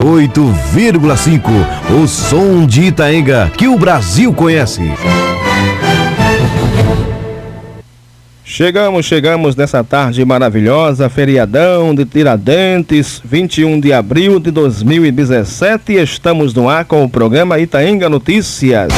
8,5, o som de Itaenga que o Brasil conhece. Chegamos nessa tarde maravilhosa, feriadão de Tiradentes, 21 de abril de 2017, e estamos no ar com o programa Itaenga Notícias.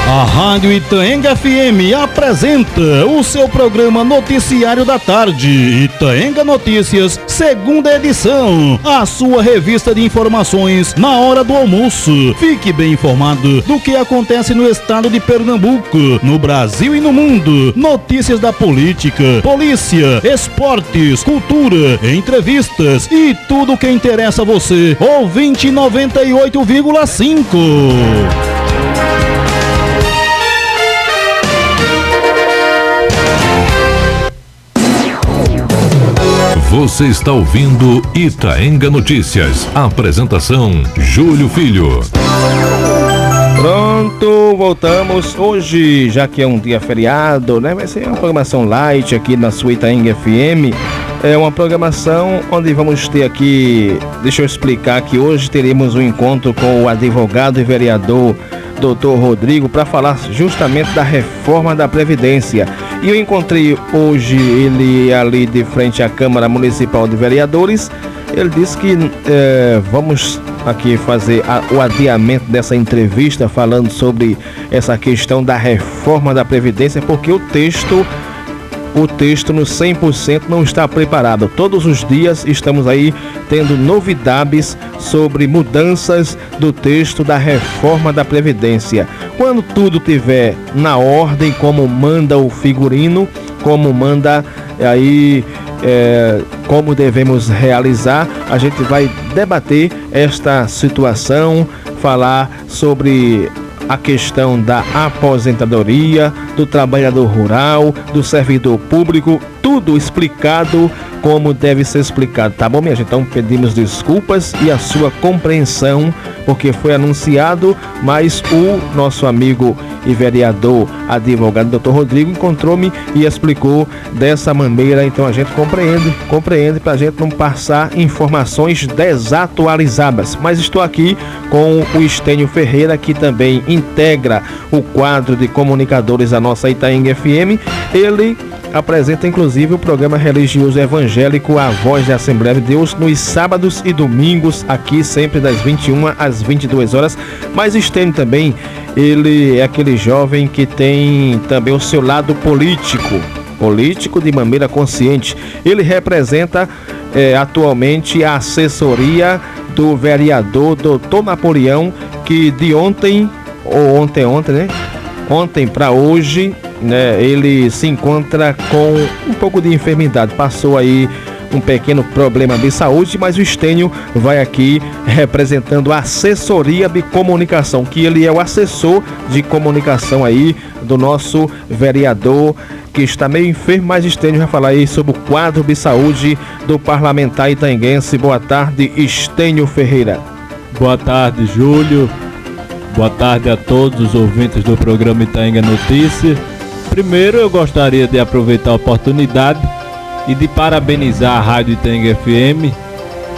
A Rádio Itaenga FM apresenta o seu programa Noticiário da Tarde, Itaenga Notícias, segunda edição, a sua revista de informações na hora do almoço. Fique bem informado do que acontece no estado de Pernambuco, no Brasil e no mundo. Notícias da política, polícia, esportes, cultura, entrevistas e tudo o que interessa a você. Ouvinte 98,5. Você está ouvindo Itaenga Notícias. Apresentação, Júlio Filho. Pronto, voltamos. Hoje, já que é um dia feriado, né? Vai ser uma programação light aqui na sua Itaenga FM. É uma programação onde vamos ter aqui... Deixa eu explicar que hoje teremos um encontro com o advogado e vereador Dr. Rodrigo para falar justamente da reforma da Previdência. E eu encontrei hoje ele ali de frente à Câmara Municipal de Vereadores. Ele disse que vamos aqui fazer o adiamento dessa entrevista falando sobre essa questão da reforma da Previdência, porque o texto no 100% não está preparado. Todos os dias estamos aí tendo novidades sobre mudanças do texto da reforma da Previdência. Quando tudo tiver na ordem, como manda o figurino, como manda aí, como devemos realizar, a gente vai debater esta situação, falar sobre a questão da aposentadoria, do trabalhador rural, do servidor público, tudo explicado como deve ser explicado, tá bom, minha gente? Então pedimos desculpas e a sua compreensão, porque foi anunciado, mas o nosso amigo e vereador, advogado Dr. Rodrigo, encontrou-me e explicou dessa maneira. Então a gente compreende para a gente não passar informações desatualizadas. Mas estou aqui com o Estênio Ferreira, que também integra o quadro de comunicadores da nossa Itaenga FM. Ele apresenta inclusive o programa religioso evangélico A Voz da Assembleia de Deus nos sábados e domingos, aqui sempre das 21 às 22 horas. Mas Estênio também, ele é aquele jovem que tem também o seu lado político de maneira consciente. Ele representa atualmente a assessoria do vereador Dr. Napoleão, que de ontem para hoje, né, ele se encontra com um pouco de enfermidade, passou aí um pequeno problema de saúde, mas o Estênio vai aqui representando a assessoria de comunicação, que ele é o assessor de comunicação aí do nosso vereador, que está meio enfermo, mas Estênio vai falar aí sobre o quadro de saúde do parlamentar itaenguense. Boa tarde, Estênio Ferreira. Boa tarde, Júlio. Boa tarde a todos os ouvintes do programa Itaenga Notícias. Primeiro, eu gostaria de aproveitar a oportunidade e de parabenizar a Rádio Itaenga FM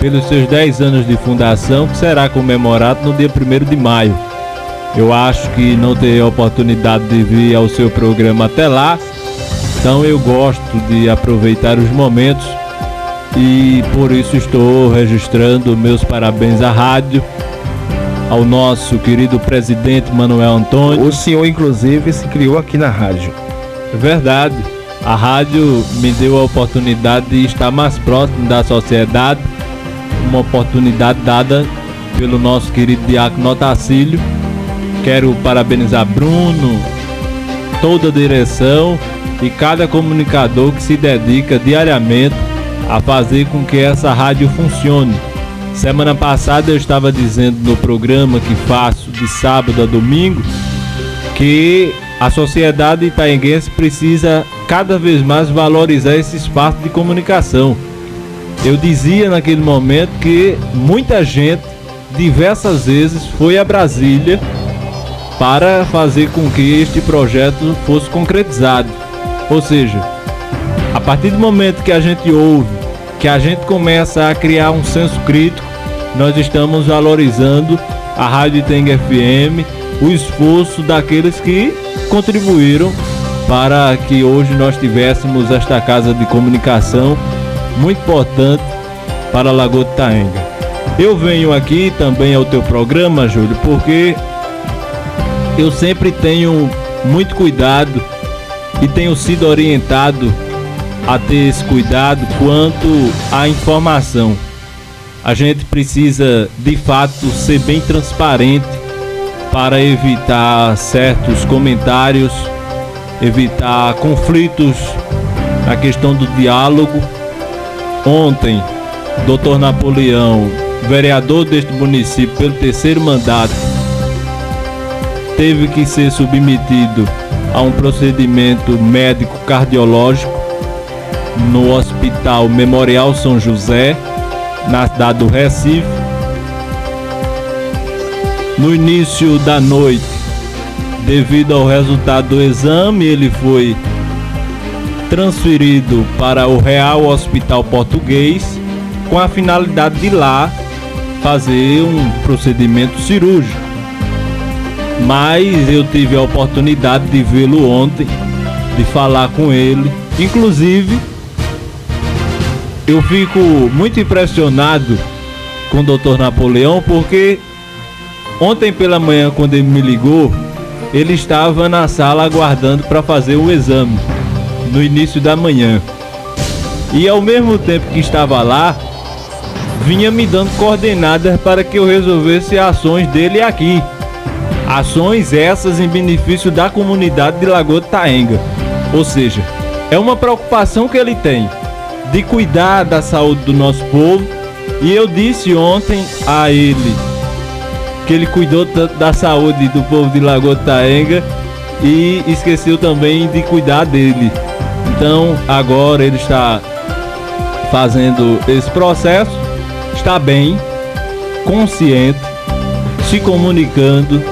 pelos seus 10 anos de fundação, que será comemorado no dia 1º de maio. Eu acho que não terei a oportunidade de vir ao seu programa até lá, então eu gosto de aproveitar os momentos e por isso estou registrando meus parabéns à rádio, ao nosso querido presidente Manuel Antônio. O senhor inclusive se criou aqui na rádio. É verdade, a rádio me deu a oportunidade de estar mais próximo da sociedade, uma oportunidade dada pelo nosso querido diácono Otacílio. Quero parabenizar Bruno, toda a direção e cada comunicador que se dedica diariamente a fazer com que essa rádio funcione. Semana passada eu estava dizendo no programa que faço de sábado a domingo que a sociedade itaenguense precisa cada vez mais valorizar esse espaço de comunicação. Eu dizia naquele momento que muita gente diversas vezes foi a Brasília para fazer com que este projeto fosse concretizado. Ou seja, a partir do momento que a gente ouve, que a gente começa a criar um senso crítico, nós estamos valorizando a Rádio Itaenga FM, o esforço daqueles que contribuíram para que hoje nós tivéssemos esta casa de comunicação muito importante para a Lagoa de Itaenga. Eu venho aqui também ao teu programa, Júlio, porque eu sempre tenho muito cuidado e tenho sido orientado a ter esse cuidado quanto à informação. A gente precisa, de fato, ser bem transparente para evitar certos comentários, evitar conflitos na questão do diálogo. Ontem, Dr. Napoleão, vereador deste município pelo 3º mandato, teve que ser submetido a um procedimento médico cardiológico no Hospital Memorial São José, na cidade do Recife. No início da noite, devido ao resultado do exame, ele foi transferido para o Real Hospital Português com a finalidade de lá fazer um procedimento cirúrgico. Mas eu tive a oportunidade de vê-lo ontem, de falar com ele. Inclusive, eu fico muito impressionado com o Dr. Napoleão, porque ontem pela manhã, quando ele me ligou, ele estava na sala aguardando para fazer o exame, no início da manhã. E ao mesmo tempo que estava lá, vinha me dando coordenadas para que eu resolvesse ações dele aqui. Ações essas em benefício da comunidade de Lagoa de Itaenga. Ou seja, é uma preocupação que ele tem de cuidar da saúde do nosso povo. E eu disse ontem a ele que ele cuidou da saúde do povo de Lagoa de Itaenga e esqueceu também de cuidar dele. Então agora ele está fazendo esse processo, está bem, consciente, se comunicando,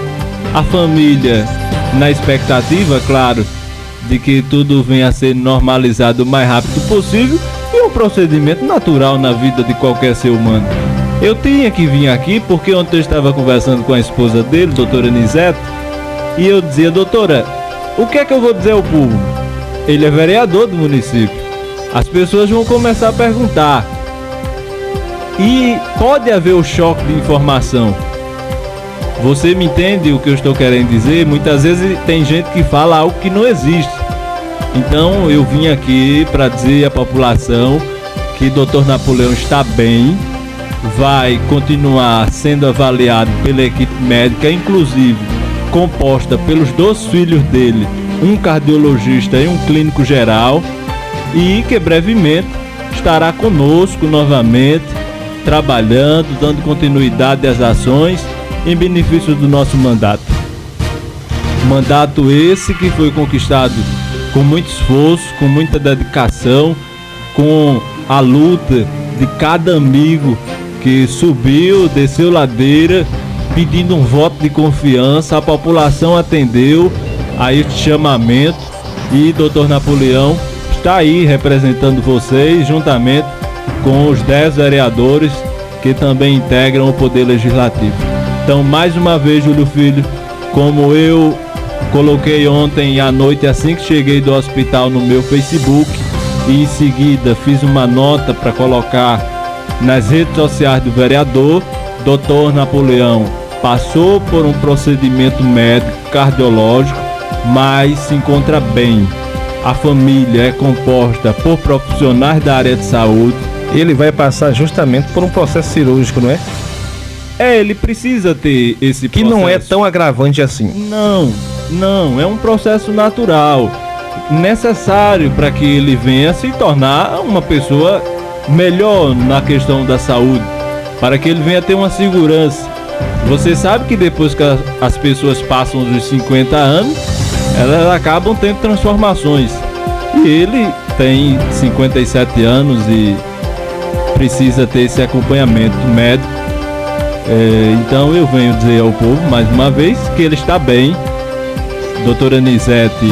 a família na expectativa, claro, de que tudo venha a ser normalizado o mais rápido possível, e um procedimento natural na vida de qualquer ser humano. Eu tinha que vir aqui porque ontem eu estava conversando com a esposa dele, doutora Niseto, e eu dizia: doutora, o que é que eu vou dizer ao povo? Ele é vereador do município. As pessoas vão começar a perguntar. E pode haver o choque de informação. Você me entende o que eu estou querendo dizer? Muitas vezes tem gente que fala algo que não existe. Então eu vim aqui para dizer à população que Dr. Napoleão está bem, vai continuar sendo avaliado pela equipe médica, inclusive composta pelos 2 filhos dele, um cardiologista e um clínico geral, e que brevemente estará conosco novamente, trabalhando, dando continuidade às ações em benefício do nosso mandato. Mandato esse que foi conquistado com muito esforço, com muita dedicação, com a luta de cada amigo que subiu, desceu ladeira, pedindo um voto de confiança. A população atendeu a este chamamento e Dr. Napoleão está aí representando vocês, juntamente com os 10 vereadores que também integram o Poder Legislativo. Então, mais uma vez, Júlio Filho, como eu coloquei ontem à noite, assim que cheguei do hospital, no meu Facebook, e em seguida fiz uma nota para colocar nas redes sociais do vereador, Dr. Napoleão passou por um procedimento médico cardiológico, mas se encontra bem. A família é composta por profissionais da área de saúde. Ele vai passar justamente por um processo cirúrgico, não é? Ele precisa ter esse que processo. Não é tão agravante assim. Não, é um processo natural, necessário para que ele venha se tornar uma pessoa melhor na questão da saúde, para que ele venha ter uma segurança. Você sabe que depois que as pessoas passam dos 50 anos, elas acabam tendo transformações. E ele tem 57 anos e precisa ter esse acompanhamento médico. Então eu venho dizer ao povo mais uma vez que ele está bem. Doutora Anisete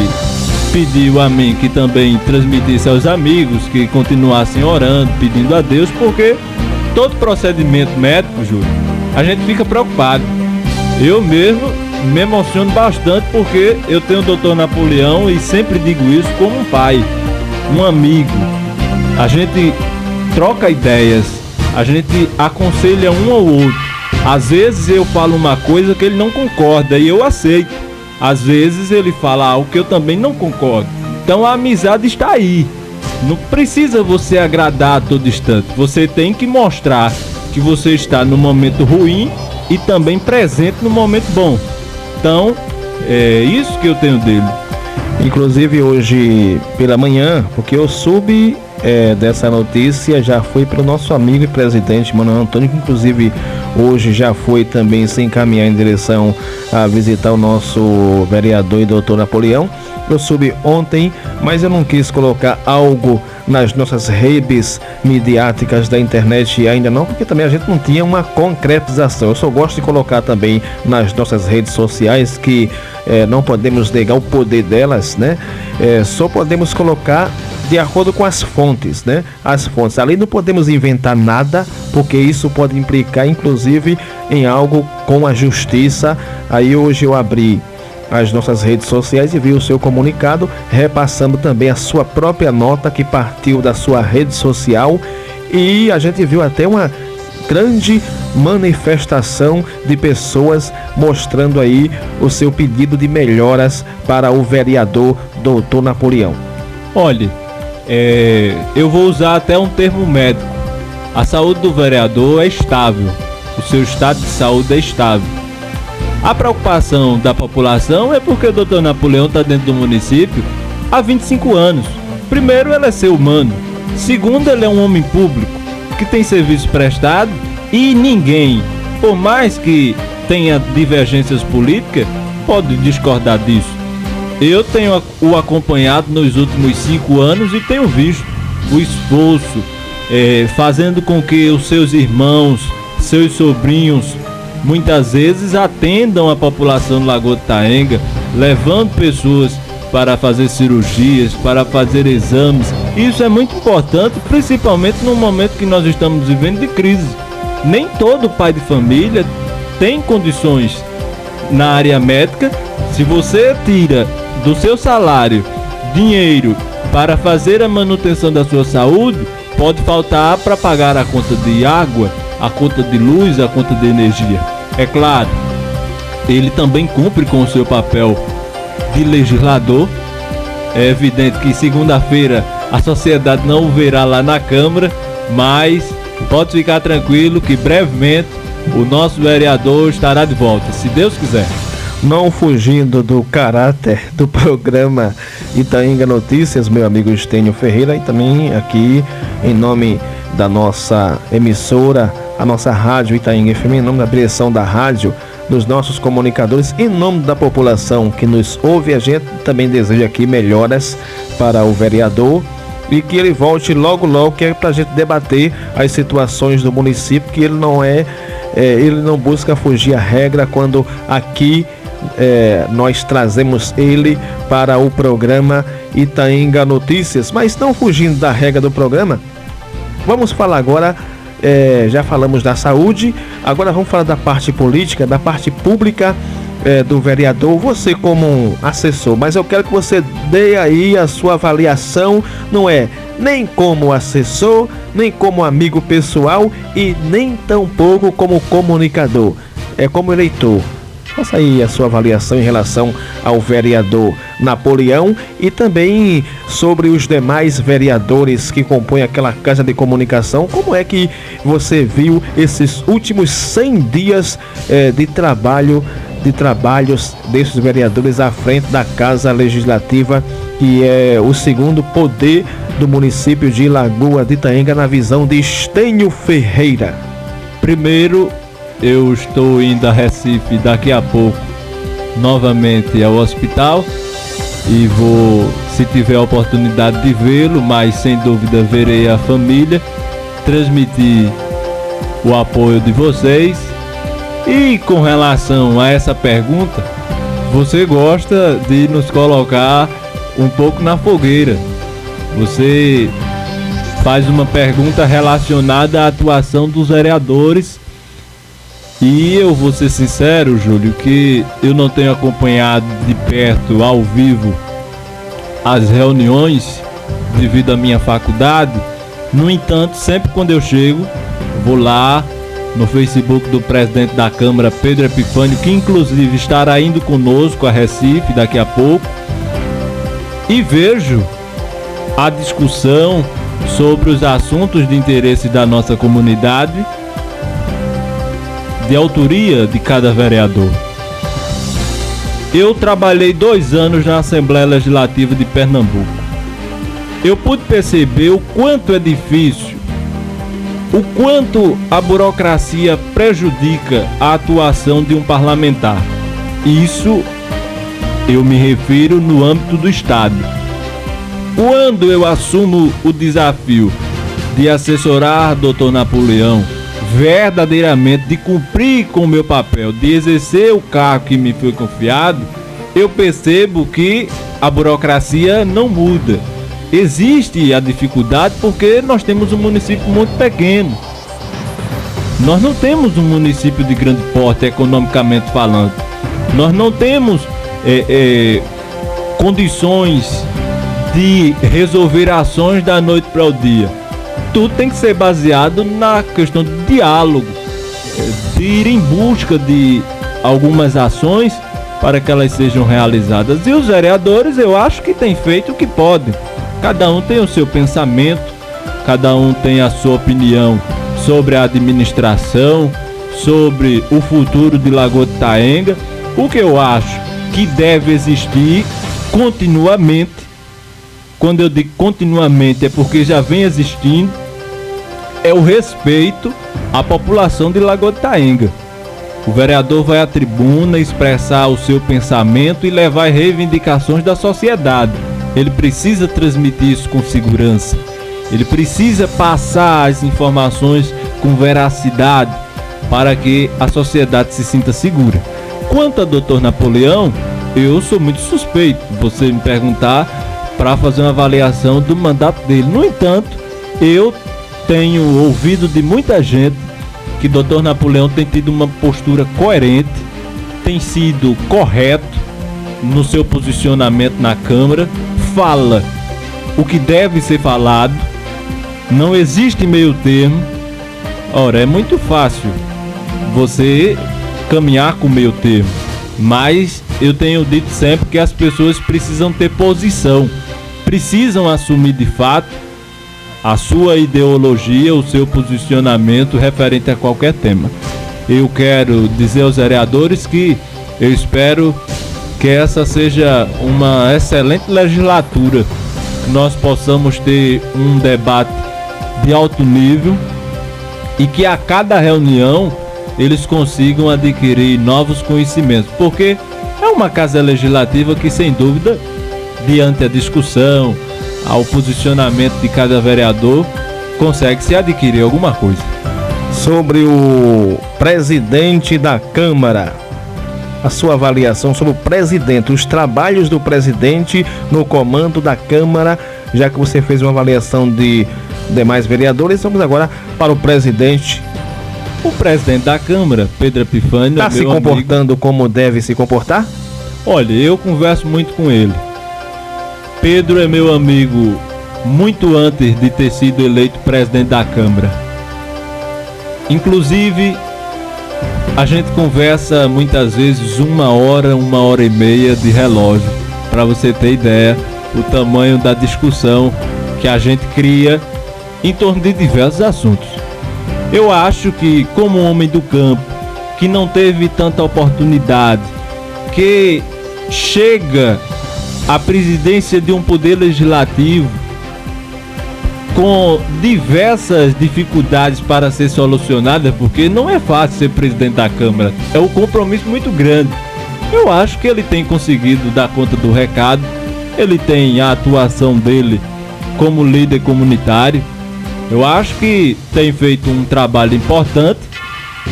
pediu a mim que também transmitisse aos amigos, que continuassem orando, pedindo a Deus, porque todo procedimento médico, Júlio, a gente fica preocupado. Eu mesmo me emociono bastante porque eu tenho o doutor Napoleão e sempre digo isso como um pai, um amigo. A gente troca ideias, a gente aconselha um ao outro. Às vezes eu falo uma coisa que ele não concorda e eu aceito. Às vezes ele fala algo que eu também não concordo. Então a amizade está aí. Não precisa você agradar a todo instante. Você tem que mostrar que você está no momento ruim e também presente no momento bom. Então, é isso que eu tenho dele. Inclusive hoje pela manhã, porque eu soube dessa notícia, já foi para o nosso amigo e presidente Manuel Antônio, que inclusive hoje já foi também se encaminhar em direção a visitar o nosso vereador e doutor Napoleão. Eu soube ontem, mas eu não quis colocar algo nas nossas redes midiáticas da internet ainda não, porque também a gente não tinha uma concretização. Eu só gosto de colocar também nas nossas redes sociais, que não podemos negar o poder delas, né? Só podemos colocar de acordo com as fontes, né? As fontes. Ali não podemos inventar nada, porque isso pode implicar, inclusive, em algo com a justiça. Aí hoje eu abri as nossas redes sociais e vi o seu comunicado, repassando também a sua própria nota que partiu da sua rede social, e a gente viu até uma grande manifestação de pessoas mostrando aí o seu pedido de melhoras para o vereador doutor Napoleão. Olha, eu vou usar até um termo médico. A saúde do vereador é estável, o seu estado de saúde é estável. A preocupação da população é porque o doutor Napoleão está dentro do município há 25 anos. Primeiro, ele é ser humano. Segundo, ele é um homem público que tem serviço prestado, e ninguém, por mais que tenha divergências políticas, pode discordar disso. Eu tenho o acompanhado nos últimos 5 anos e tenho visto o esforço, fazendo com que os seus irmãos, seus sobrinhos, muitas vezes atendam a população do Lagoa de Itaenga, levando pessoas para fazer cirurgias, para fazer exames. Isso é muito importante, principalmente no momento que nós estamos vivendo de crise. Nem todo pai de família tem condições na área médica. Se você tira do seu salário dinheiro para fazer a manutenção da sua saúde, pode faltar para pagar a conta de água, a conta de luz, a conta de energia. É claro, ele também cumpre com o seu papel de legislador. É evidente que segunda-feira a sociedade não o verá lá na Câmara, mas pode ficar tranquilo que brevemente o nosso vereador estará de volta, se Deus quiser. Não fugindo do caráter do programa Itaenga Notícias, meu amigo Estênio Ferreira, e também aqui em nome da nossa emissora, a nossa rádio Itaenga FM, em nome da direção da rádio, dos nossos comunicadores, em nome da população que nos ouve, a gente também deseja aqui melhoras para o vereador e que ele volte logo logo, que é para a gente debater as situações do município, que ele não busca fugir à regra quando aqui nós trazemos ele para o programa Itaenga Notícias. Mas não fugindo da regra do programa, vamos falar agora, já falamos da saúde, agora vamos falar da parte política, da parte pública do vereador. Você como um assessor, mas eu quero que você dê aí a sua avaliação, não é nem como assessor, nem como amigo pessoal e nem tampouco como comunicador, é como eleitor. Faça aí a sua avaliação em relação ao vereador Napoleão e também sobre os demais vereadores que compõem aquela casa de comunicação. Como é que você viu esses últimos 100 dias de trabalhos desses vereadores à frente da Casa Legislativa, que é o segundo poder do município de Lagoa de Itaenga, na visão de Estênio Ferreira? Primeiro, eu estou indo a Recife daqui a pouco novamente ao hospital e vou, se tiver a oportunidade de vê-lo, mas sem dúvida verei a família, transmitir o apoio de vocês. E com relação a essa pergunta, você gosta de nos colocar um pouco na fogueira. Você faz uma pergunta relacionada à atuação dos vereadores e eu vou ser sincero, Júlio, que eu não tenho acompanhado de perto, ao vivo, as reuniões devido à minha faculdade. No entanto, sempre quando eu chego, vou lá no Facebook do presidente da Câmara, Pedro Epifânio, que inclusive estará indo conosco a Recife daqui a pouco, e vejo a discussão sobre os assuntos de interesse da nossa comunidade, de autoria de cada vereador. Eu trabalhei 2 anos na Assembleia Legislativa de Pernambuco. Eu pude perceber o quanto é difícil, o quanto a burocracia prejudica a atuação de um parlamentar. Isso eu me refiro no âmbito do Estado. Quando eu assumo o desafio de assessorar Dr. Napoleão, verdadeiramente de cumprir com o meu papel, de exercer o cargo que me foi confiado, eu percebo que a burocracia não muda. Existe a dificuldade porque nós temos um município muito pequeno. Nós não temos um município de grande porte, economicamente falando. Nós não temos condições de resolver ações da noite para o dia. Tudo tem que ser baseado na questão do diálogo, de ir em busca de algumas ações para que elas sejam realizadas. E os vereadores, eu acho que têm feito o que podem. Cada um tem o seu pensamento, cada um tem a sua opinião sobre a administração, sobre o futuro de Lagoa de Itaenga. O que eu acho que deve existir continuamente, quando eu digo continuamente é porque já vem existindo, é o respeito à população de Lagoa de Itaenga. O vereador vai à tribuna expressar o seu pensamento e levar reivindicações da sociedade. Ele precisa transmitir isso com segurança. Ele precisa passar as informações com veracidade para que a sociedade se sinta segura. Quanto a Dr. Napoleão, eu sou muito suspeito, você me perguntar, para fazer uma avaliação do mandato dele. No entanto, eu tenho ouvido de muita gente que Dr. Napoleão tem tido uma postura coerente, tem sido correto no seu posicionamento na Câmara, fala o que deve ser falado, não existe meio termo. Ora, é muito fácil você caminhar com meio termo, mas eu tenho dito sempre que as pessoas precisam ter posição, precisam assumir de fato a sua ideologia, o seu posicionamento referente a qualquer tema. Eu quero dizer aos vereadores que eu espero que essa seja uma excelente legislatura, que nós possamos ter um debate de alto nível e que a cada reunião eles consigam adquirir novos conhecimentos, porque é uma casa legislativa que, sem dúvida, diante da discussão, ao posicionamento de cada vereador, consegue se adquirir alguma coisa. Sobre o presidente da Câmara, a sua avaliação sobre o presidente, os trabalhos do presidente no comando da Câmara, já que você fez uma avaliação de demais vereadores, vamos agora para o presidente. O presidente da Câmara, Pedro Epifânio, está se comportando como deve se comportar? Olha, eu converso muito com ele. Pedro é meu amigo muito antes de ter sido eleito presidente da Câmara. Inclusive, a gente conversa muitas vezes 1 hora, 1h30 de relógio, para você ter ideia o tamanho da discussão que a gente cria em torno de diversos assuntos. Eu acho que, como homem do campo, que não teve tanta oportunidade, que chega à presidência de um poder legislativo com diversas dificuldades para ser solucionada, porque não é fácil ser presidente da Câmara, é um compromisso muito grande. Eu acho que ele tem conseguido dar conta do recado, ele tem a atuação dele como líder comunitário. Eu acho que tem feito um trabalho importante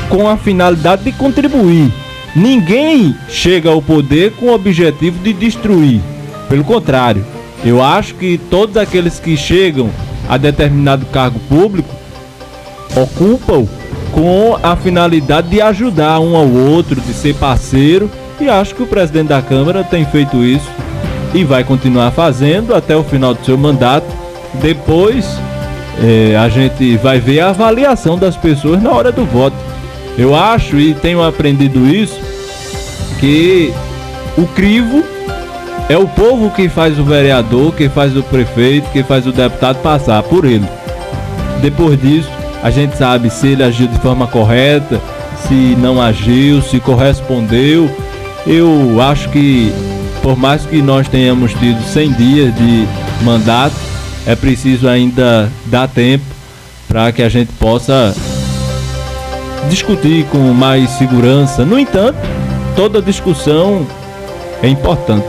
com a finalidade de contribuir. Ninguém chega ao poder com o objetivo de destruir. Pelo contrário, eu acho que todos aqueles que chegam a determinado cargo público ocupam com a finalidade de ajudar um ao outro, de ser parceiro, e acho que o presidente da Câmara tem feito isso e vai continuar fazendo até o final do seu mandato. Depois a gente vai ver a avaliação das pessoas na hora do voto. Eu acho, e tenho aprendido isso, que o crivo é o povo que faz o vereador, que faz o prefeito, que faz o deputado passar por ele. Depois disso, a gente sabe se ele agiu de forma correta, se não agiu, se correspondeu. Eu acho que, por mais que nós tenhamos tido 100 dias de mandato, é preciso ainda dar tempo para que a gente possa discutir com mais segurança. No entanto, toda discussão é importante.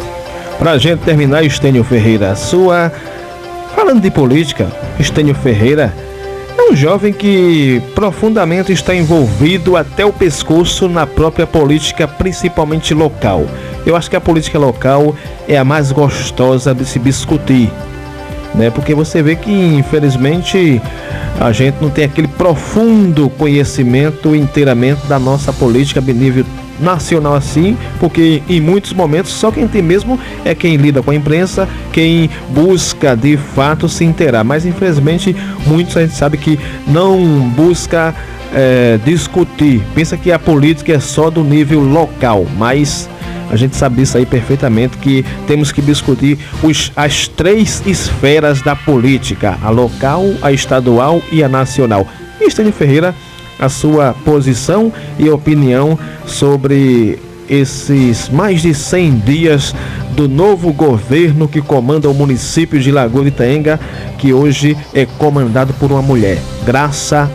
Pra gente terminar, Estênio Ferreira, falando de política, Estênio Ferreira é um jovem que profundamente está envolvido até o pescoço na própria política, principalmente local. Eu acho que a política local é a mais gostosa de se discutir, né? Porque você vê que, infelizmente, a gente não tem aquele profundo conhecimento inteiramente da nossa política de nível nacional assim, porque em muitos momentos só quem tem mesmo é quem lida com a imprensa, quem busca de fato se inteirar, mas infelizmente muitos a gente sabe que não busca discutir, pensa que a política é só do nível local, mas a gente sabe disso aí perfeitamente, que temos que discutir as 3 esferas da política, a local, a estadual e a nacional. E Estênio Ferreira, a sua posição e opinião sobre esses mais de 100 dias do novo governo que comanda o município de Lagoa de Itaenga, que hoje é comandado por uma mulher, Graça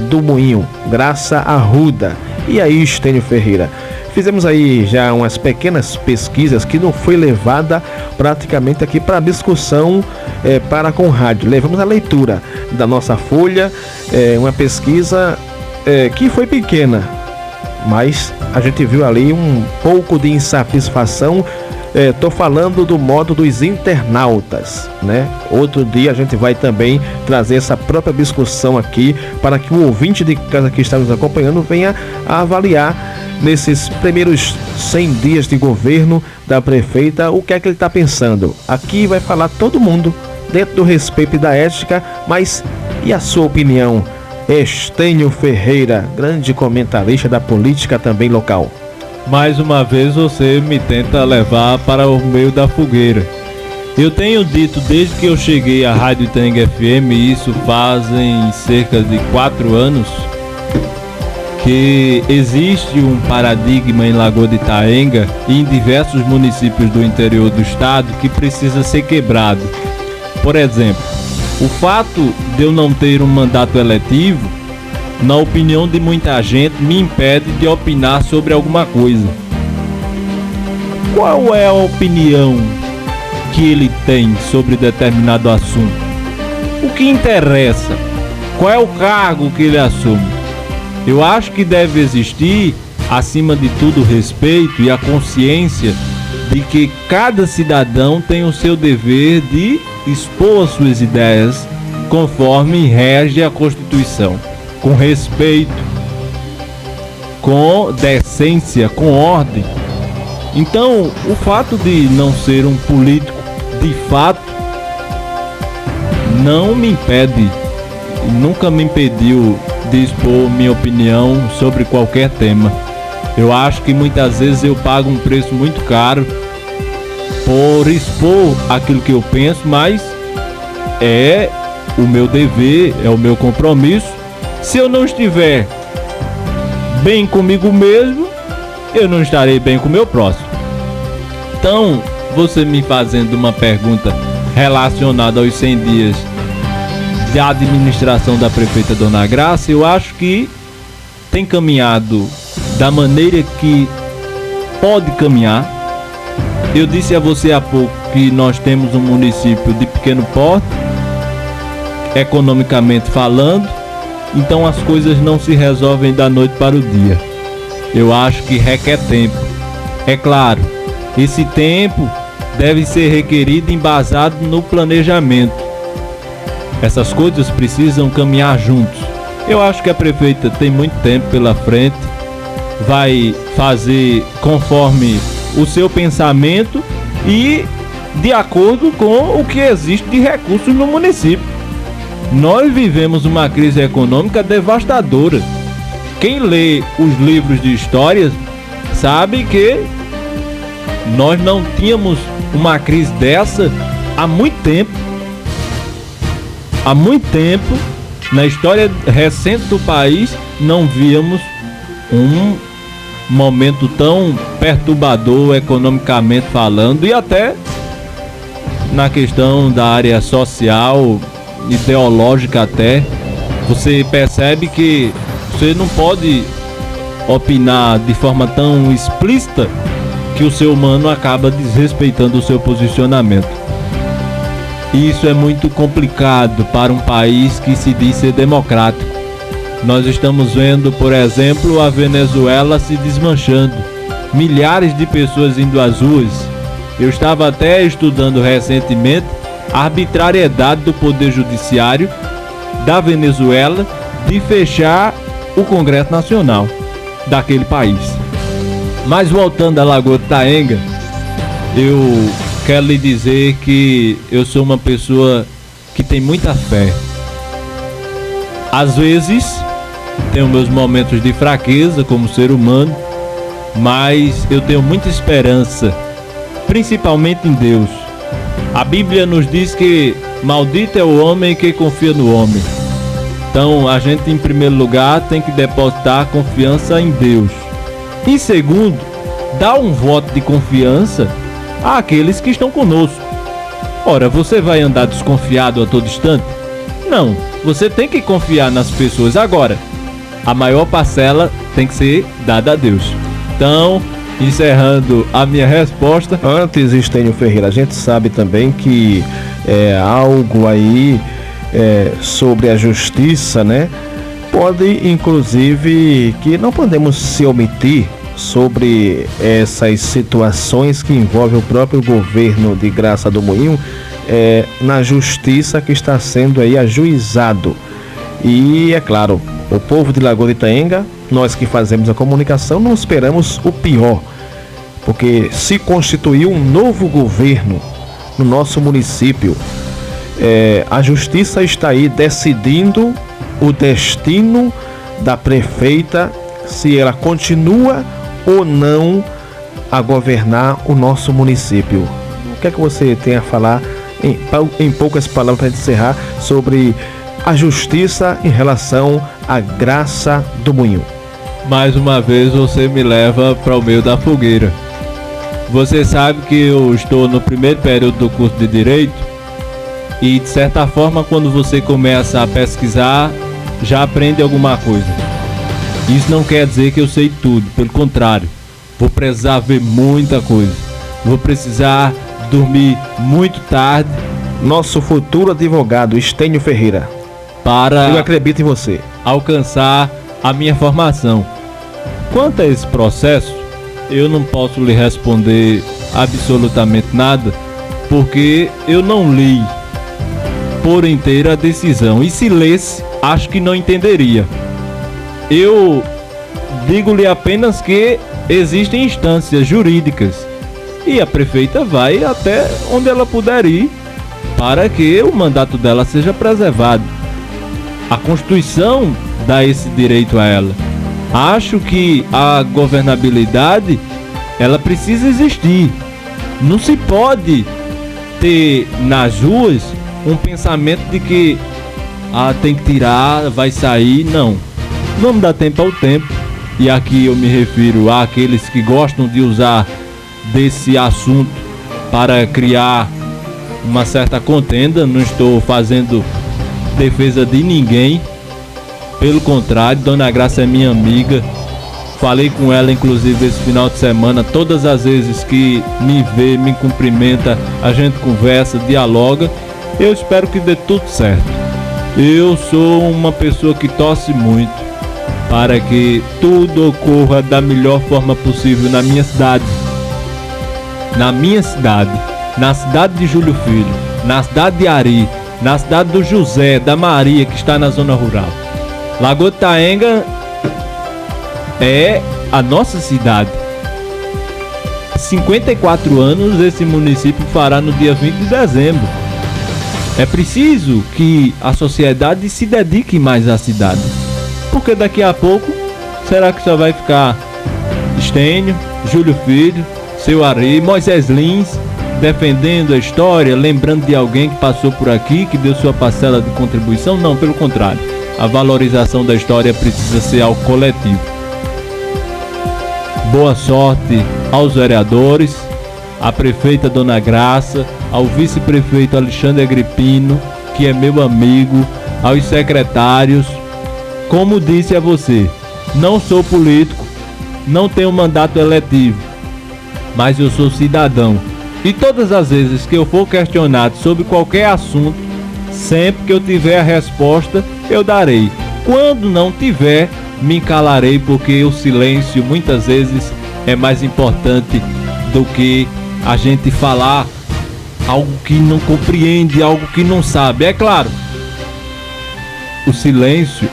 do Moinho, Graça Arruda. E aí, Estênio Ferreira, fizemos aí já umas pequenas pesquisas que não foi levada praticamente aqui para discussão para com rádio. Levamos a leitura da nossa folha, uma pesquisa que foi pequena, mas a gente viu ali um pouco de insatisfação. Tô falando do modo dos internautas, né? Outro dia a gente vai também trazer essa própria discussão aqui para que o ouvinte de casa que está nos acompanhando venha a avaliar nesses primeiros 100 dias de governo da prefeita o que é que ele está pensando. Aqui vai falar todo mundo dentro do respeito e da ética, mas e a sua opinião? Estênio Ferreira, grande comentarista da política também local. Mais uma vez você me tenta levar para o meio da fogueira. Eu tenho dito desde que eu cheguei à Rádio Itaenga FM, isso fazem cerca de 4 anos, que existe um paradigma em Lagoa de Itaenga e em diversos municípios do interior do estado que precisa ser quebrado. Por exemplo, o fato de eu não ter um mandato eletivo, na opinião de muita gente, me impede de opinar sobre alguma coisa. Qual é a opinião que ele tem sobre determinado assunto? O que interessa? Qual é o cargo que ele assume? Eu acho que deve existir, acima de tudo, o respeito e a consciência de que cada cidadão tem o seu dever de expor as suas ideias conforme rege a Constituição, com respeito, com decência, com ordem. Então, o fato de não ser um político de fato não me impede, nunca me impediu de expor minha opinião sobre qualquer tema. Eu acho que muitas vezes eu pago um preço muito caro por expor aquilo que eu penso, mas é o meu dever, é o meu compromisso. Se eu não estiver bem comigo mesmo, eu não estarei bem com o meu próximo. Então, você me fazendo uma pergunta relacionada aos 100 dias de administração da prefeita Dona Graça, eu acho que tem caminhado da maneira que pode caminhar. Eu disse a você há pouco que nós temos um município de pequeno porte, economicamente falando, então as coisas não se resolvem da noite para o dia. Eu acho que requer tempo. É claro, esse tempo deve ser requerido embasado no planejamento. Essas coisas precisam caminhar juntos. Eu acho que a prefeita tem muito tempo pela frente, vai fazer conforme o seu pensamento e de acordo com o que existe de recursos no município. Nós vivemos uma crise econômica devastadora. Quem lê os livros de histórias sabe que nós não tínhamos uma crise dessa há muito tempo. Há muito tempo, na história recente do país, não víamos um momento tão perturbador economicamente falando e até na questão da área social, ideológica até. Você percebe que você não pode opinar de forma tão explícita que o ser humano acaba desrespeitando o seu posicionamento. E isso é muito complicado para um país que se diz ser democrático. Nós estamos vendo, por exemplo, a Venezuela se desmanchando. Milhares de pessoas indo às ruas. Eu estava até estudando recentemente a arbitrariedade do Poder Judiciário da Venezuela de fechar o Congresso Nacional daquele país. Mas voltando à Lagoa de Itaenga, eu quero lhe dizer que eu sou uma pessoa que tem muita fé. Às vezes tenho meus momentos de fraqueza como ser humano, mas eu tenho muita esperança, principalmente em Deus. A Bíblia nos diz que maldito é o homem que confia no homem. Então a gente, em primeiro lugar, tem que depositar confiança em Deus. E segundo, dar um voto de confiança àqueles que estão conosco. Ora, você vai andar desconfiado a todo instante? Não, você tem que confiar nas pessoas. Agora, a maior parcela tem que ser dada a Deus. Então, encerrando a minha resposta. Antes, Estênio Ferreira, a gente sabe também que algo aí sobre a justiça, né? Pode, inclusive, que não podemos se omitir sobre essas situações que envolvem o próprio governo de Graça do Moinho na justiça que está sendo aí ajuizado. E, é claro, o povo de Lagoa de Itaenga, nós que fazemos a comunicação, não esperamos o pior, porque se constituiu um novo governo no nosso município. A justiça está aí decidindo o destino da prefeita, se ela continua ou não a governar o nosso município. O que é que você tem a falar, em poucas palavras, para encerrar, sobre a justiça em relação à Graça do Moinho? Mais uma vez você me leva para o meio da fogueira. Você sabe que eu estou no primeiro período do curso de Direito e, de certa forma, quando você começa a pesquisar, já aprende alguma coisa. Isso não quer dizer que eu sei tudo, pelo contrário, vou precisar ver muita coisa, vou precisar dormir muito tarde. Nosso futuro advogado, Estênio Ferreira, para eu acredito em você, alcançar a minha formação. Quanto a esse processo, eu não posso lhe responder absolutamente nada, porque eu não li por inteiro a decisão, e se lesse, acho que não entenderia. Eu digo-lhe apenas que existem instâncias jurídicas e a prefeita vai até onde ela puder ir para que o mandato dela seja preservado. A Constituição dá esse direito a ela. Acho que a governabilidade, ela precisa existir. Não se pode ter nas ruas um pensamento de que tem que tirar, vai sair. Não. Vamos dar tempo ao tempo. E aqui eu me refiro àqueles que gostam de usar desse assunto para criar uma certa contenda. Não estou fazendo defesa de ninguém. Pelo contrário, Dona Graça é minha amiga. Falei com ela inclusive esse final de semana. Todas as vezes que me vê, me cumprimenta, a gente conversa, dialoga. Eu espero que dê tudo certo. Eu sou uma pessoa que torce muito para que tudo ocorra da melhor forma possível na minha cidade. Na minha cidade. na cidade de Júlio Filho, na cidade de Ari, na cidade do José, da Maria, que está na zona rural. Lagoa de Itaenga é a nossa cidade. 54 anos esse município fará no dia 20 de dezembro. É preciso que a sociedade se dedique mais à cidade, porque daqui a pouco, será que só vai ficar Estênio, Júlio Filho, seu Ari, Moisés Lins, defendendo a história, lembrando de alguém que passou por aqui, que deu sua parcela de contribuição? Não, pelo contrário. A valorização da história precisa ser algo coletivo. Boa sorte aos vereadores, à prefeita Dona Graça, ao vice-prefeito Alexandre Agripino, que é meu amigo, aos secretários. Como disse a você, não sou político, não tenho mandato eletivo, mas eu sou cidadão. E todas as vezes que eu for questionado sobre qualquer assunto, sempre que eu tiver a resposta, eu darei. Quando não tiver, me calarei, porque o silêncio muitas vezes é mais importante do que a gente falar algo que não compreende, algo que não sabe. É claro, o silêncio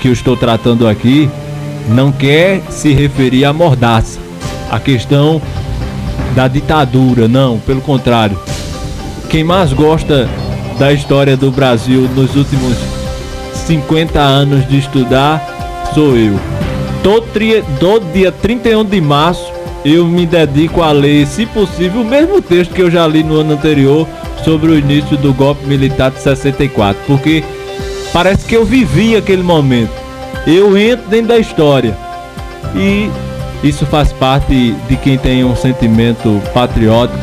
que eu estou tratando aqui não quer se referir à mordaça, à questão da ditadura, não, pelo contrário. Quem mais gosta da história do Brasil nos últimos 50 anos de estudar sou eu. Todo dia 31 de março eu me dedico a ler, se possível, o mesmo texto que eu já li no ano anterior sobre o início do golpe militar de 64, porque parece que eu vivi aquele momento. Eu entro dentro da história e isso faz parte de quem tem um sentimento patriótico,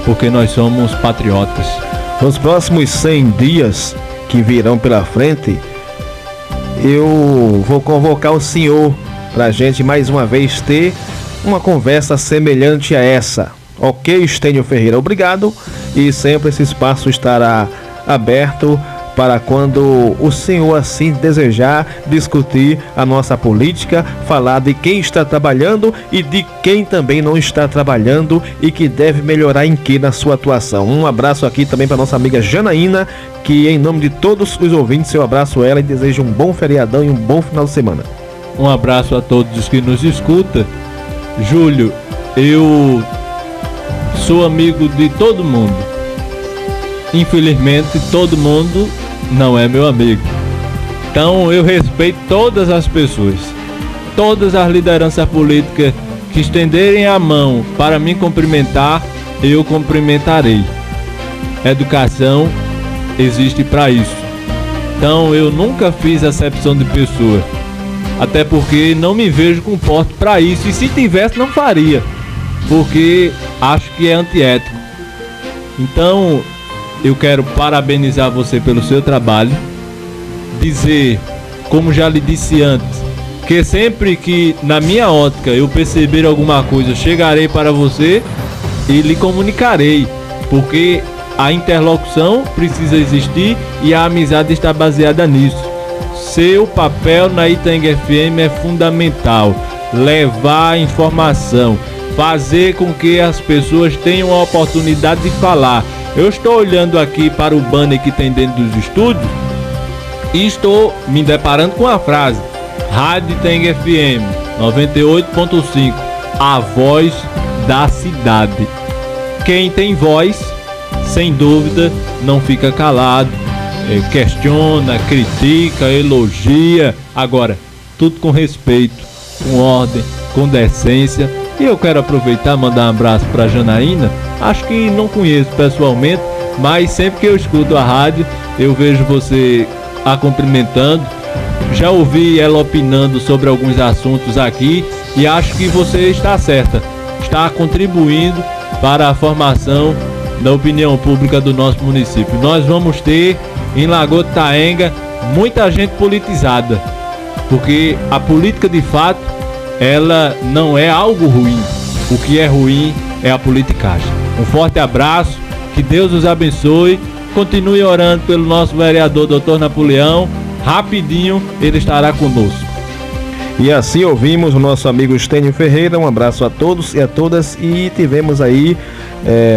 porque nós somos patriotas. Nos próximos 100 dias que virão pela frente, eu vou convocar o senhor para a gente mais uma vez ter uma conversa semelhante a essa. Ok, Estênio Ferreira, obrigado. E sempre esse espaço estará aberto para quando o senhor assim desejar discutir a nossa política, falar de quem está trabalhando e de quem também não está trabalhando e que deve melhorar em que na sua atuação. Um abraço aqui também para nossa amiga Janaína, que em nome de todos os ouvintes eu abraço ela e desejo um bom feriadão e um bom final de semana. Um abraço a todos os que nos escutam. Júlio, eu sou amigo de todo mundo. Infelizmente, todo mundo não é meu amigo. Então, eu respeito todas as pessoas, todas as lideranças políticas que estenderem a mão para me cumprimentar, eu cumprimentarei. Educação existe para isso. Então, eu nunca fiz acepção de pessoa, até porque não me vejo com porte para isso, e se tivesse não faria, porque acho que é antiético. Então, eu quero parabenizar você pelo seu trabalho, dizer, como já lhe disse antes, que sempre que na minha ótica eu perceber alguma coisa, chegarei para você e lhe comunicarei, porque a interlocução precisa existir e a amizade está baseada nisso. Seu papel na Itaenga FM é fundamental, levar informação, fazer com que as pessoas tenham a oportunidade de falar. Eu estou olhando aqui para o banner que tem dentro dos estúdios e estou me deparando com a frase: Rádio Itaenga FM 98.5, a voz da cidade. Quem tem voz, sem dúvida, não fica calado, questiona, critica, elogia. Agora, tudo com respeito, com ordem, com decência. E eu quero aproveitar e mandar um abraço para Janaína. Acho que não conheço pessoalmente, mas sempre que eu escuto a rádio, eu vejo você a cumprimentando. Já ouvi ela opinando sobre alguns assuntos aqui e acho que você está certa. Está contribuindo para a formação da opinião pública do nosso município. Nós vamos ter em Lagoa de Itaenga muita gente politizada, porque a política de fato ela não é algo ruim. O que é ruim é a politicagem. Um forte abraço, que Deus os abençoe. Continue orando pelo nosso vereador Dr. Napoleão. Rapidinho ele estará conosco. E assim ouvimos o nosso amigo Estênio Ferreira. Um abraço a todos e a todas. E tivemos aí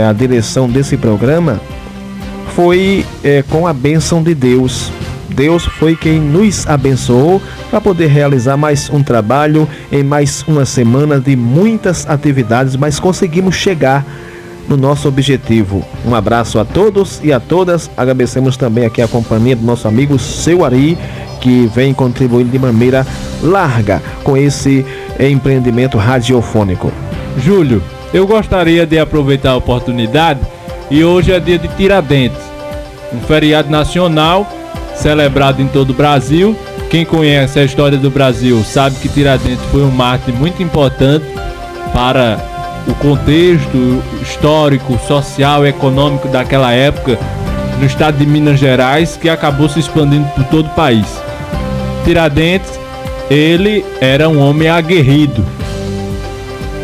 a direção desse programa foi com a bênção de Deus. Deus foi quem nos abençoou para poder realizar mais um trabalho em mais uma semana de muitas atividades, mas conseguimos chegar no nosso objetivo. Um abraço a todos e a todas. Agradecemos também aqui a companhia do nosso amigo Seu Ari, que vem contribuindo de maneira larga com esse empreendimento radiofônico. Júlio, eu gostaria de aproveitar a oportunidade e hoje é dia de Tiradentes, um feriado nacional celebrado em todo o Brasil. Quem conhece a história do Brasil sabe que Tiradentes foi um mártir muito importante para o contexto histórico, social e econômico daquela época no estado de Minas Gerais, que acabou se expandindo por todo o país. Tiradentes, ele era um homem aguerrido.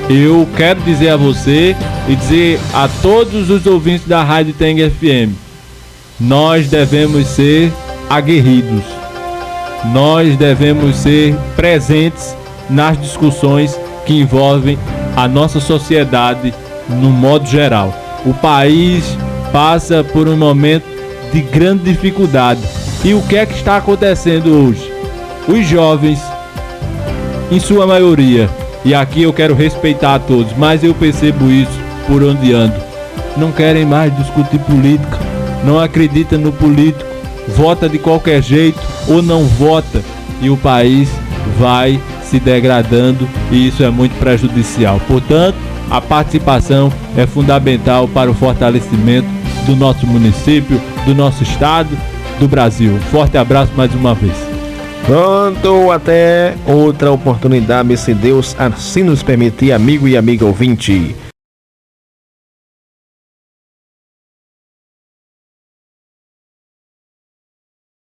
Eu quero dizer a você e dizer a todos os ouvintes da Rádio Itaenga FM, nós devemos ser aguerridos. Nós devemos ser presentes nas discussões que envolvem a nossa sociedade no modo geral. O país passa por um momento de grande dificuldade. E o que é que está acontecendo hoje? Os jovens, em sua maioria, e aqui eu quero respeitar a todos, mas eu percebo isso por onde ando, não querem mais discutir política, não acreditam no político, vota de qualquer jeito ou não vota, e o país vai se degradando e isso é muito prejudicial. Portanto, a participação é fundamental para o fortalecimento do nosso município, do nosso estado, do Brasil. Forte abraço mais uma vez. Pronto, até outra oportunidade, se Deus assim nos permitir, amigo e amiga ouvinte.